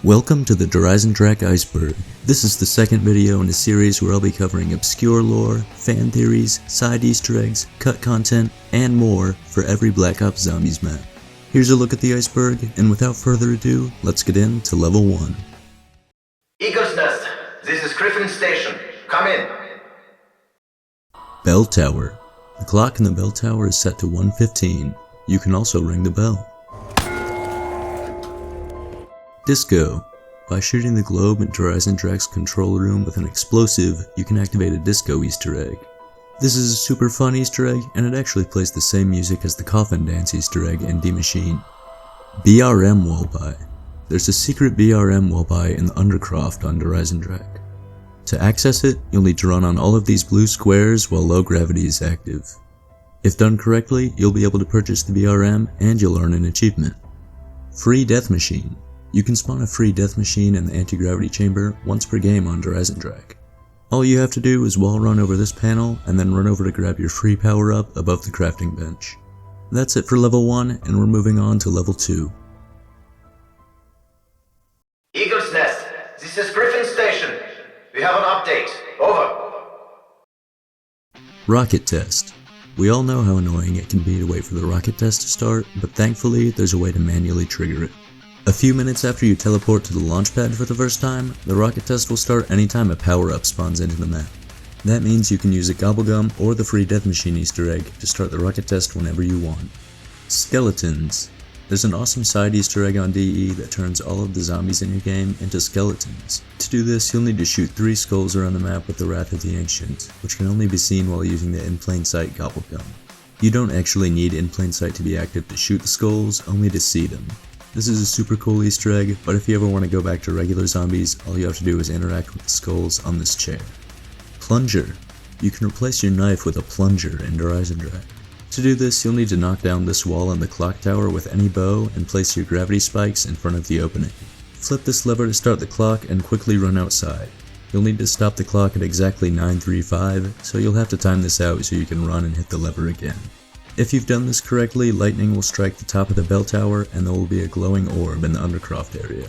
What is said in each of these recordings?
Welcome to the Eisendrache Iceberg. This is the second video in a series where I'll be covering obscure lore, fan theories, side easter eggs, cut content, and more for every Black Ops Zombies map. Here's a look at the iceberg, and without further ado, let's get into level 1. Eagle's Nest, this is Griffin Station. Come in. Bell Tower. The clock in the bell tower is set to 1:15. You can also ring the bell. Disco. By shooting the globe into Eisendrache's control room with an explosive, you can activate a disco Easter egg. This is a super fun Easter egg, and it actually plays the same music as the coffin dance Easter egg in D Machine. BRM wallby. There's a secret BRM wallby in the Undercroft on Eisendrache. To access it, you'll need to run on all of these blue squares while low gravity is active. If done correctly, you'll be able to purchase the BRM and you'll earn an achievement. Free Death Machine. You can spawn a free death machine in the anti-gravity chamber once per game on Eisendrache. All you have to do is wall run over this panel and then run over to grab your free power-up above the crafting bench. That's it for level 1, and we're moving on to level 2. Eagle's Nest, this is Griffin Station. We have an update. Over. Rocket test. We all know how annoying it can be to wait for the rocket test to start, but thankfully there's a way to manually trigger it. A few minutes after you teleport to the launch pad for the first time, the rocket test will start anytime a power-up spawns into the map. That means you can use a Gobblegum or the free death machine Easter egg to start the rocket test whenever you want. Skeletons. There's an awesome side Easter egg on DE that turns all of the zombies in your game into skeletons. To do this, you'll need to shoot 3 skulls around the map with the Wrath of the Ancient, which can only be seen while using the in plain sight Gobblegum. You don't actually need in plain sight to be active to shoot the skulls, only to see them. This is a super cool Easter egg, but if you ever want to go back to regular zombies, all you have to do is interact with the skulls on this chair. Plunger. You can replace your knife with a plunger in Eisendrache. To do this, you'll need to knock down this wall in the clock tower with any bow and place your gravity spikes in front of the opening. Flip this lever to start the clock and quickly run outside. You'll need to stop the clock at exactly 9:35, so you'll have to time this out so you can run and hit the lever again. If you've done this correctly, lightning will strike the top of the bell tower and there will be a glowing orb in the Undercroft area.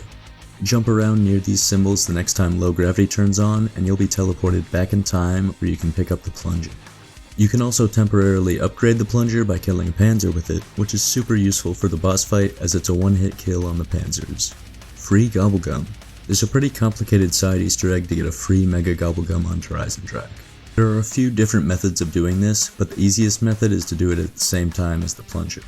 Jump around near these symbols the next time low gravity turns on and you'll be teleported back in time where you can pick up the plunger. You can also temporarily upgrade the plunger by killing a panzer with it, which is super useful for the boss fight as it's a one-hit kill on the panzers. Free Gobblegum. There's a pretty complicated side Easter egg to get a free Mega Gobblegum on Eisendrache. There are a few different methods of doing this, but the easiest method is to do it at the same time as the plunger.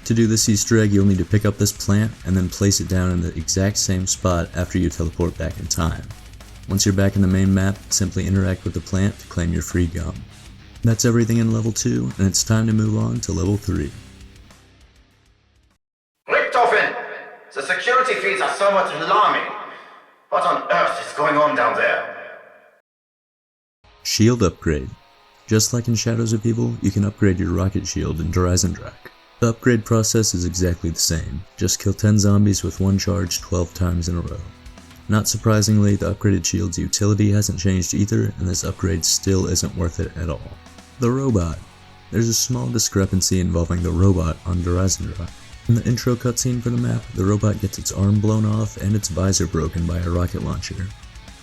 To do this Easter egg, you'll need to pick up this plant and then place it down in the exact same spot after you teleport back in time. Once you're back in the main map, simply interact with the plant to claim your free gum. That's everything in level 2, and it's time to move on to level 3. Richtofen, the security feeds are somewhat alarming. What on earth is going on down there? Shield upgrade. Just like in Shadows of Evil, you can upgrade your rocket shield in Eisendrache. The upgrade process is exactly the same, just kill 10 zombies with 1 charge 12 times in a row. Not surprisingly, the upgraded shield's utility hasn't changed either, and this upgrade still isn't worth it at all. The robot. There's a small discrepancy involving the robot on Eisendrache. In the intro cutscene for the map, the robot gets its arm blown off and its visor broken by a rocket launcher.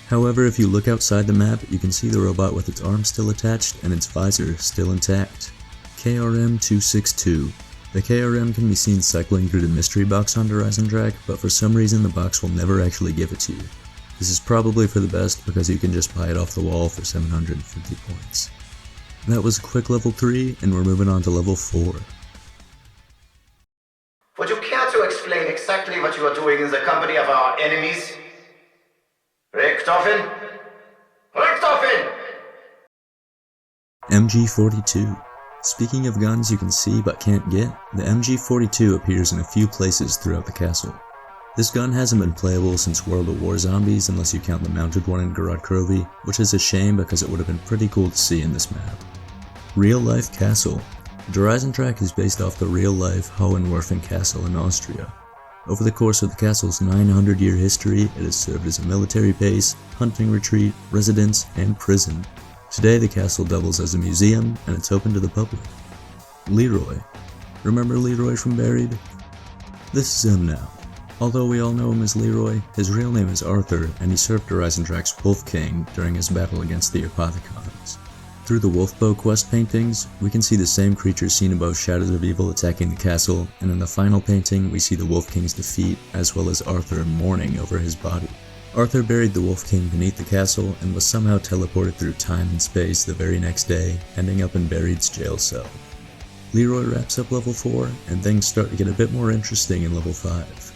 However, if you look outside the map, you can see the robot with its arm still attached and its visor still intact. KRM-262. The KRM can be seen cycling through the mystery box on Eisendrache, but for some reason the box will never actually give it to you. This is probably for the best because you can just buy it off the wall for 750 points. That was a quick level 3, and we're moving on to level 4. Would you care to explain exactly what you are doing in the company of our enemies? Richtofen? Richtofen! MG42. Speaking of guns you can see but can't get, the MG42 appears in a few places throughout the castle. This gun hasn't been playable since World at War Zombies unless you count the mounted one in Garad Krovi, which is a shame because it would have been pretty cool to see in this map. Real life castle. Eisendrache is based off the real life Hohenwerfen castle in Austria. Over the course of the castle's 900-year history, it has served as a military base, hunting retreat, residence, and prison. Today the castle doubles as a museum, and it's open to the public. Leroy. Remember Leroy from Buried? This is him now. Although we all know him as Leroy, his real name is Arthur, and he served Eisendrache's Wolf King during his battle against the Apothicons. Through the Wolfbow quest paintings, we can see the same creatures seen above Shadows of Evil attacking the castle, and in the final painting we see the Wolf King's defeat, as well as Arthur mourning over his body. Arthur buried the Wolf King beneath the castle and was somehow teleported through time and space the very next day, ending up in Buried's jail cell. Leroy wraps up level 4, and things start to get a bit more interesting in level 5.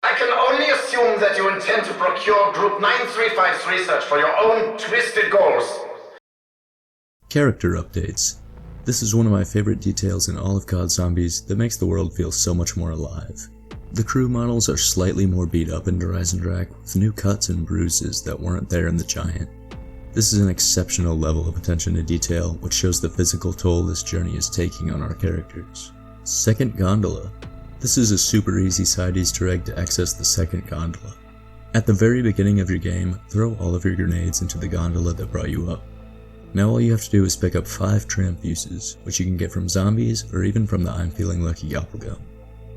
I can only assume that you intend to procure Group 935's research for your own twisted goals. Character updates. This is one of my favorite details in all of COD Zombies that makes the world feel so much more alive. The crew models are slightly more beat up in Eisendrache, with new cuts and bruises that weren't there in the Giant. This is an exceptional level of attention to detail, which shows the physical toll this journey is taking on our characters. Second Gondola. This is a super easy side Easter egg to access the second gondola. At the very beginning of your game, throw all of your grenades into the gondola that brought you up. Now all you have to do is pick up 5 tramp fuses, which you can get from zombies or even from the I'm Feeling Lucky Gobblegum.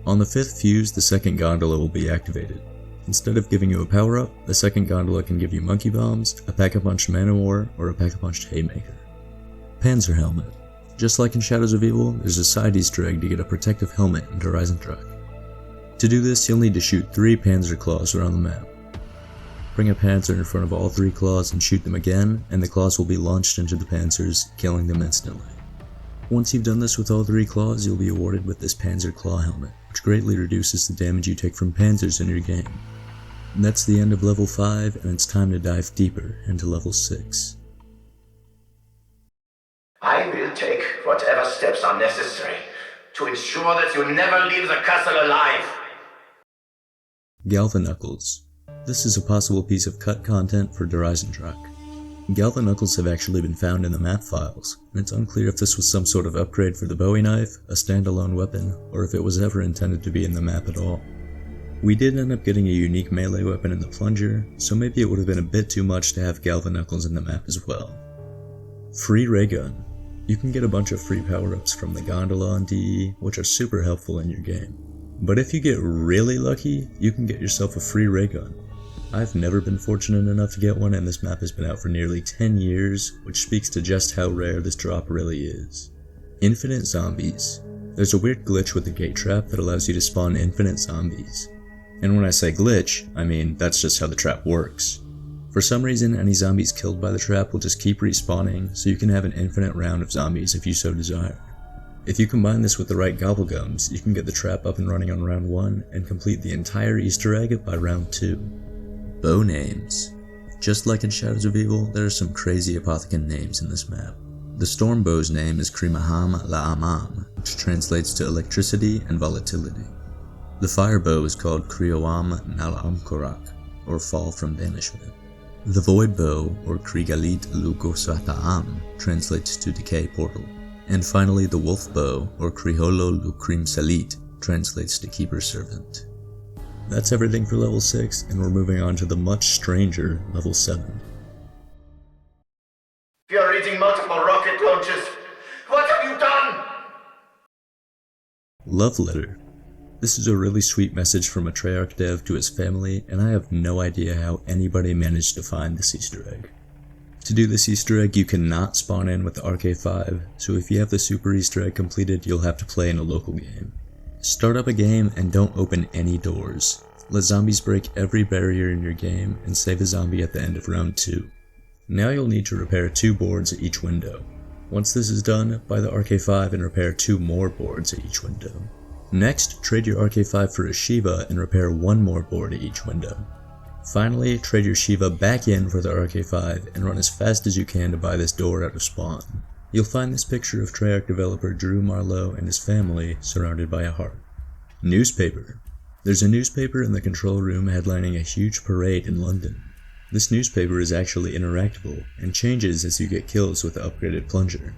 On the 5th fuse, the second gondola will be activated. Instead of giving you a power-up, the second gondola can give you monkey bombs, a pack-a-punched man-o'-war, or a pack-a-punched haymaker. Panzer Helmet. Just like in Shadows of Evil, there's a side Easter egg to get a protective helmet in Eisendrache. To do this, you'll need to shoot 3 Panzer claws around the map. Bring a panzer in front of all 3 claws and shoot them again, and the claws will be launched into the panzers, killing them instantly. Once you've done this with all 3 claws, you'll be awarded with this Panzer Claw Helmet, which greatly reduces the damage you take from panzers in your game. And that's the end of level 5, and it's time to dive deeper into level 6. I will take whatever steps are necessary to ensure that you never leave the castle alive. Galvanuckles. This is a possible piece of cut content for Eisendrache. Galvanuckles have actually been found in the map files, and it's unclear if this was some sort of upgrade for the Bowie knife, a standalone weapon, or if it was ever intended to be in the map at all. We did end up getting a unique melee weapon in the plunger, so maybe it would have been a bit too much to have Galvanuckles in the map as well. Free ray gun. You can get a bunch of free power-ups from the gondola on DE, which are super helpful in your game. But if you get really lucky, you can get yourself a free ray gun. I've never been fortunate enough to get one, and this map has been out for nearly 10 years, which speaks to just how rare this drop really is. Infinite zombies. There's a weird glitch with the gate trap that allows you to spawn infinite zombies. And when I say glitch, I mean that's just how the trap works. For some reason, any zombies killed by the trap will just keep respawning, so you can have an infinite round of zombies if you so desire. If you combine this with the right gobblegums, you can get the trap up and running on round 1 and complete the entire Easter egg by round 2. Bow names. Just like in Shadows of Evil, there are some crazy Apothicon names in this map. The Stormbow's name is Krimaham La'amam, which translates to electricity and volatility. The Firebow is called Krioam Nal'amkorak, or Fall from Banishment. The Voidbow, or Krigalit Lugosata'am, translates to Decay Portal. And finally, the Wolfbow, or Kriholo Lukrim Salit, translates to Keeper Servant. That's everything for level 6, and we're moving on to the much stranger level 7. You're eating multiple rocket launches. What have you done? Love Letter. This is a really sweet message from a Treyarch dev to his family, and I have no idea how anybody managed to find this Easter egg. To do this Easter egg, you cannot spawn in with the RK5, so if you have the super Easter egg completed, you'll have to play in a local game. Start up a game and don't open any doors. Let zombies break every barrier in your game and save a zombie at the end of round 2. Now you'll need to repair 2 boards at each window. Once this is done, buy the RK5 and repair 2 more boards at each window. Next, trade your RK5 for a Shiva and repair 1 more board at each window. Finally, trade your Shiva back in for the RK5 and run as fast as you can to buy this door out of spawn. You'll find this picture of Treyarch developer Drew Marlowe and his family surrounded by a heart. Newspaper. There's a newspaper in the control room headlining a huge parade in London. This newspaper is actually interactable and changes as you get kills with the upgraded plunger.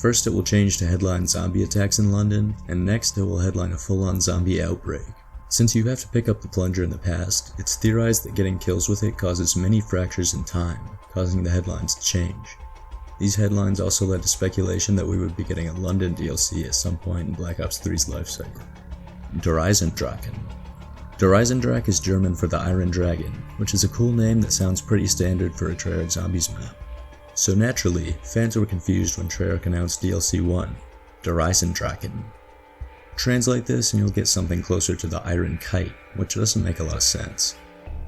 First it will change to headline zombie attacks in London, and next it will headline a full-on zombie outbreak. Since you have to pick up the plunger in the past, it's theorized that getting kills with it causes many fractures in time, causing the headlines to change. These headlines also led to speculation that we would be getting a London DLC at some point in Black Ops 3's lifecycle. Der Eisendrache. Der Eisendrache is German for the Iron Dragon, which is a cool name that sounds pretty standard for a Treyarch Zombies map. So naturally, fans were confused when Treyarch announced DLC 1, Der Eisendrache. Translate this and you'll get something closer to the Iron Kite, which doesn't make a lot of sense.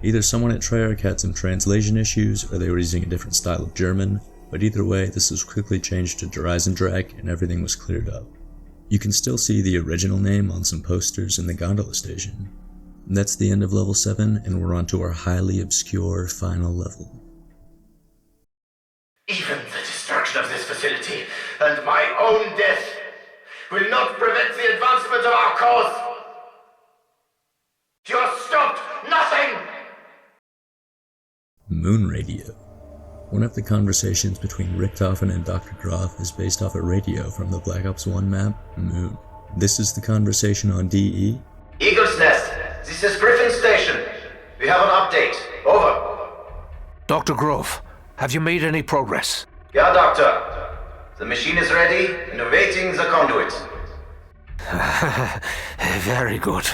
Either someone at Treyarch had some translation issues or they were using a different style of German, but either way this was quickly changed to Der Eisendrache and everything was cleared up. You can still see the original name on some posters in the gondola station. That's the end of level 7 and we're on to our highly obscure final level. Even the destruction of this facility and my own death will not prevent the advancement of our cause. You have stopped nothing! Moon Radio. One of the conversations between Richtofen and Dr. Groff is based off a radio from the Black Ops 1 map, Moon. This is the conversation on DE. Eagle's Nest, this is Griffin Station. We have an update. Over. Dr. Groff, have you made any progress? Yeah, Doctor. The machine is ready and awaiting the conduit. Very good.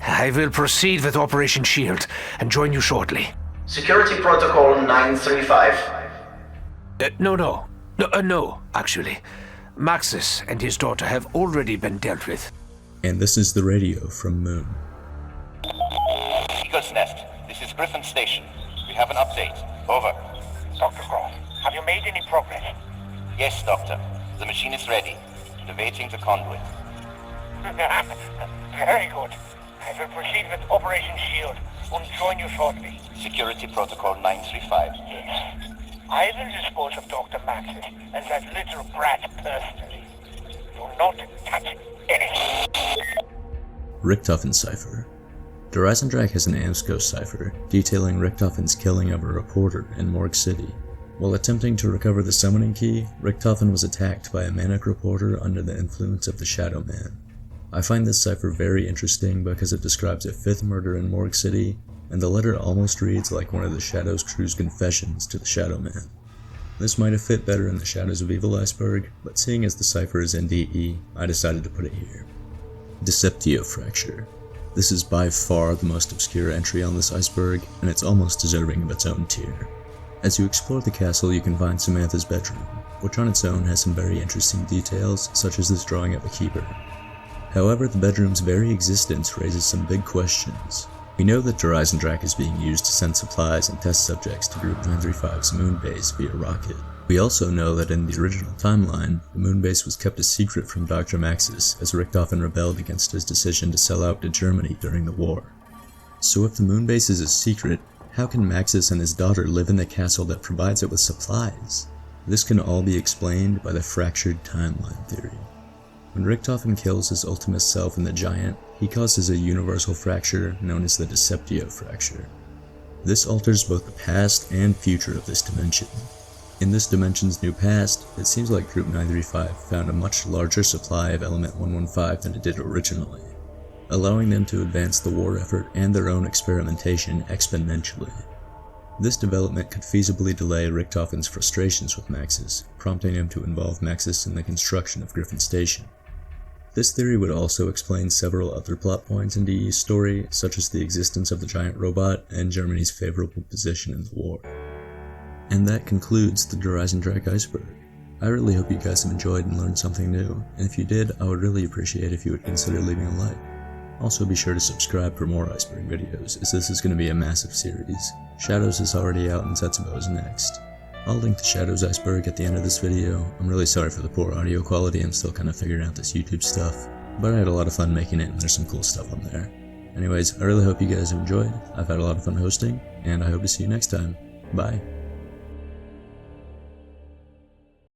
I will proceed with Operation Shield and join you shortly. Security Protocol 935. No, actually. Maxis and his daughter have already been dealt with. And this is the radio from Moon. Eagle's Nest, this is Griffin Station. We have an update. Over. Dr. Groff, have you made any progress? Yes, Doctor. The machine is ready and awaiting the conduit. Very good. I will proceed with Operation Shield and join you shortly. Security Protocol 935. Yes. I will dispose of Dr. Maxis and that little brat personally. Do not touch anything. Richtofen Cipher. Der Eisendrache has an Amsco cipher detailing Richtofen's killing of a reporter in Morgue City. While attempting to recover the summoning key, Richtofen was attacked by a manic reporter under the influence of the Shadow Man. I find this cipher very interesting because it describes a 5th murder in Morgue City, and the letter almost reads like one of the Shadow's crew's confessions to the Shadow Man. This might have fit better in the Shadows of Evil Iceberg, but seeing as the cipher is in DE, I decided to put it here. Deceptio Fracture. This is by far the most obscure entry on this iceberg, and it's almost deserving of its own tier. As you explore the castle, you can find Samantha's bedroom, which on its own has some very interesting details, such as this drawing of a keeper. However, the bedroom's very existence raises some big questions. We know that Der Eisendrache is being used to send supplies and test subjects to Group 935's moon base via rocket. We also know that in the original timeline, the moon base was kept a secret from Dr. Maxis as Richtofen rebelled against his decision to sell out to Germany during the war. So if the moon base is a secret, how can Maxis and his daughter live in the castle that provides it with supplies? This can all be explained by the fractured timeline theory. When Richtofen kills his ultimate self in the Giant, he causes a universal fracture known as the Deceptio Fracture. This alters both the past and future of this dimension. In this dimension's new past, it seems like Group 935 found a much larger supply of Element 115 than it did originally, allowing them to advance the war effort and their own experimentation exponentially. This development could feasibly delay Richtofen's frustrations with Maxis, prompting him to involve Maxis in the construction of Griffin Station. This theory would also explain several other plot points in DE's story, such as the existence of the giant robot and Germany's favorable position in the war. And that concludes the Der Eisendrache Iceberg. I really hope you guys have enjoyed and learned something new, and if you did, I would really appreciate if you would consider leaving a like. Also be sure to subscribe for more Iceberg videos, as this is going to be a massive series. Shadows is already out and Setsubo is next. I'll link to Shadows Iceberg at the end of this video. I'm really sorry for the poor audio quality, I'm still kind of figuring out this YouTube stuff, but I had a lot of fun making it and there's some cool stuff on there. Anyways, I really hope you guys have enjoyed, I've had a lot of fun hosting, and I hope to see you next time. Bye.